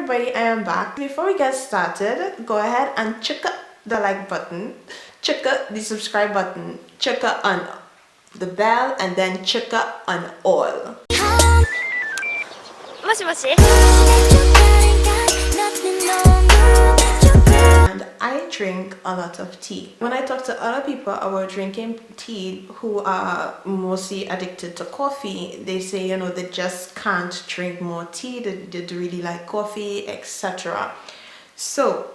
everybody, I am back. Before we get started, go ahead and check the like button, check the subscribe button, check on the bell, and then check on all. And I drink a lot of tea. When I talk to other people about drinking tea who are mostly addicted to coffee, they say, you know, they just can't drink more tea, they really like coffee, etc. So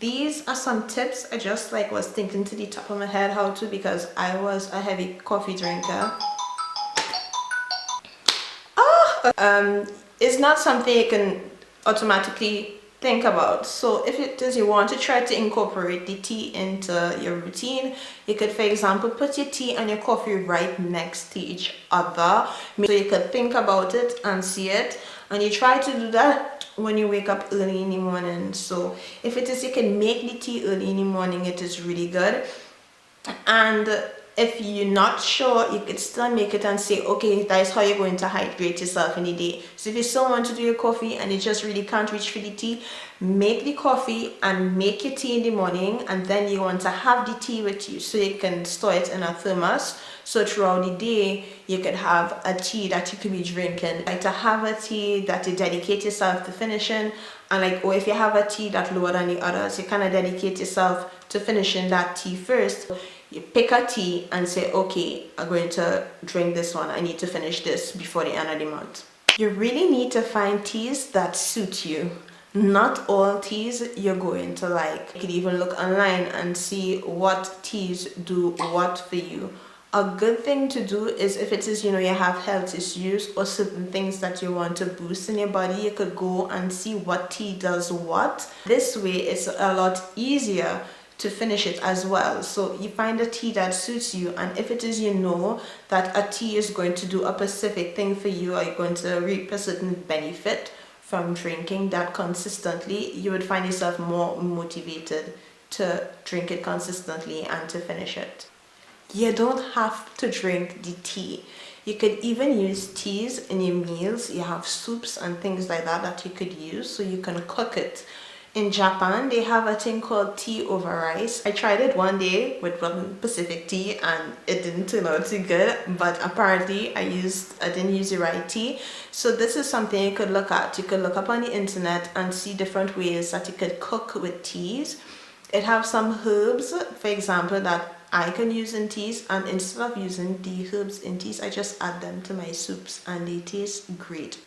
these are some tips I just was thinking to the top of my head how to, because I was a heavy coffee drinker. It's not something you can automatically think about. So if it is you want to try to incorporate the tea into your routine, you could, for example, put your tea and your coffee right next to each other, so you could think about it and see it, and you try to do that when you wake up early in the morning. So if it is you can make the tea early in the morning, it is really good. And if you're not sure, you could still make it and say, okay, that is how you're going to hydrate yourself in the day. So if you still want to do your coffee and you just really can't reach for the tea, make the coffee and make your tea in the morning, and then you want to have the tea with you, so you can store it in a thermos. So throughout the day, you could have a tea that you could be drinking. Like to have a tea that you dedicate yourself to finishing, and or if you have a tea that's lower than the others, you kind of dedicate yourself to finishing that tea first. You pick a tea and say, okay, I'm going to drink this one. I need to finish this before the end of the month. You really need to find teas that suit you. Not all teas you're going to like. You could even look online and see what teas do what for you. A good thing to do is, if it is, you know, you have health issues or certain things that you want to boost in your body, you could go and see what tea does what. This way it's a lot easier to finish it as well. So you find a tea that suits you, and if it is, you know, that a tea is going to do a specific thing for you, or you're going to reap a certain benefit from drinking that consistently, you would find yourself more motivated to drink it consistently and to finish it. You don't have to drink the tea. You could even use teas in your meals. You have soups and things like that that you could use, so you can cook it. In Japan, they have a thing called tea over rice. I tried it one day with one Pacific tea and it didn't turn out too good, but apparently I didn't use the right tea. So this is something you could look at. You could look up on the internet and see different ways that you could cook with teas. It has some herbs, for example, that I can use in teas, and instead of using the herbs in teas, I just add them to my soups and they taste great.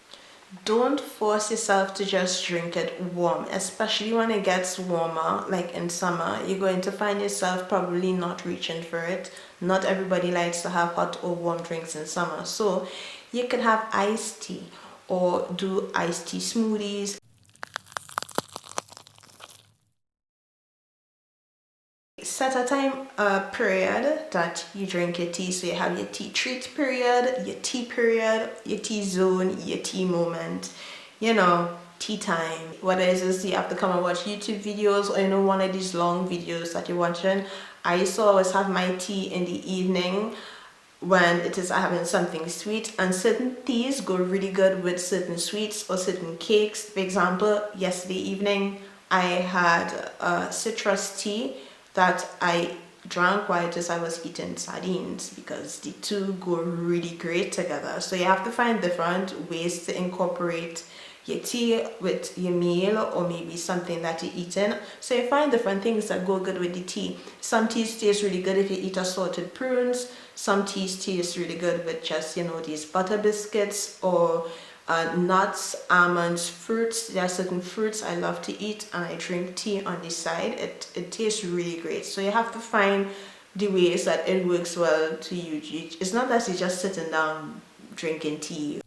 Don't force yourself to just drink it warm, especially when it gets warmer, like in summer. You're going to find yourself probably not reaching for it. Not everybody likes to have hot or warm drinks in summer. So you could have iced tea or do iced tea smoothies. Set a time period that you drink your tea. So you have your tea treat period, your tea zone, your tea moment, you know, tea time. Whether it is you have to come and watch YouTube videos, or, you know, one of these long videos that you're watching. I used to always have my tea in the evening when it is having something sweet, and certain teas go really good with certain sweets or certain cakes. For example, yesterday evening I had a citrus tea that I drank while I was eating sardines, because the two go really great together. So you have to find different ways to incorporate your tea with your meal, or maybe something that you're eating. So you find different things that go good with the tea. Some teas taste really good if you eat assorted prunes. Some teas taste really good with just, you know, these butter biscuits or nuts, almonds, fruits. There are certain fruits I love to eat, and I drink tea on the side. It tastes really great. So you have to find the ways that it works well to you. It's not that you're just sitting down drinking tea.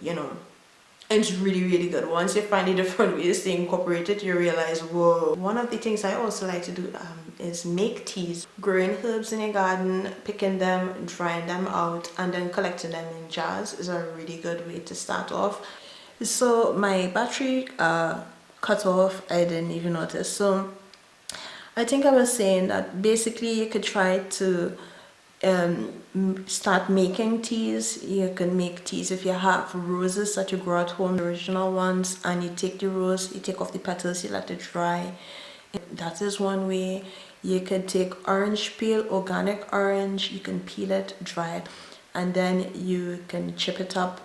You know, it's really good. Once you find a different ways to incorporate it, you realize, whoa. One of the things I also like to do is make teas. Growing herbs in your garden, picking them, drying them out, and then collecting them in jars is a really good way to start off. So my battery cut off. I didn't even notice. So I think I was saying that basically you could try to start making teas. You can make teas if you have roses that you grow at home, the original ones, and you take the rose, you take off the petals, you let it dry. That is one way. You could take orange peel, organic orange, you can peel it, dry it, and then you can chip it up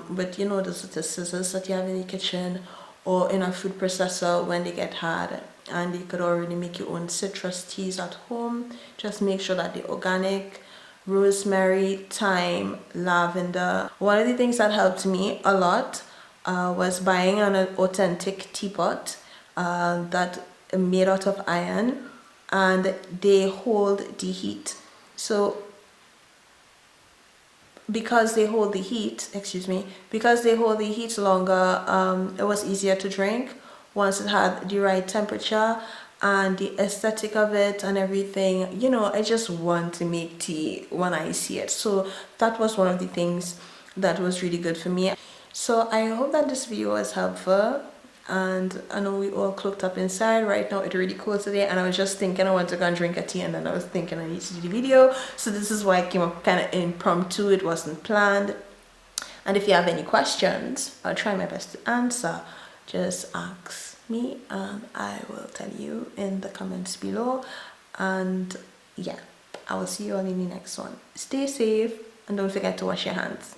with, you know, the scissors that you have in the kitchen or in a food processor when they get hard. And you could already make your own citrus teas at home. Just make sure that they're organic. Rosemary, thyme, lavender. One of the things that helped me a lot was buying an authentic teapot that made out of iron, and they hold the heat. So because they hold the heat, because they hold the heat longer, it was easier to drink once it had the right temperature. And the aesthetic of it and everything, you know, I just want to make tea when I see it. So that was one of the things that was really good for me. So I hope that this video was helpful. And I know we all cloaked up inside right now. It's really cold today, and I was just thinking I want to go and drink a tea, and then I was thinking I need to do the video. So this is why I came up kind of impromptu. It wasn't planned. And if you have any questions, I'll try my best to answer. Just ask me and I will tell you in the comments below. And yeah, I will see you all in the next one. Stay safe and don't forget to wash your hands.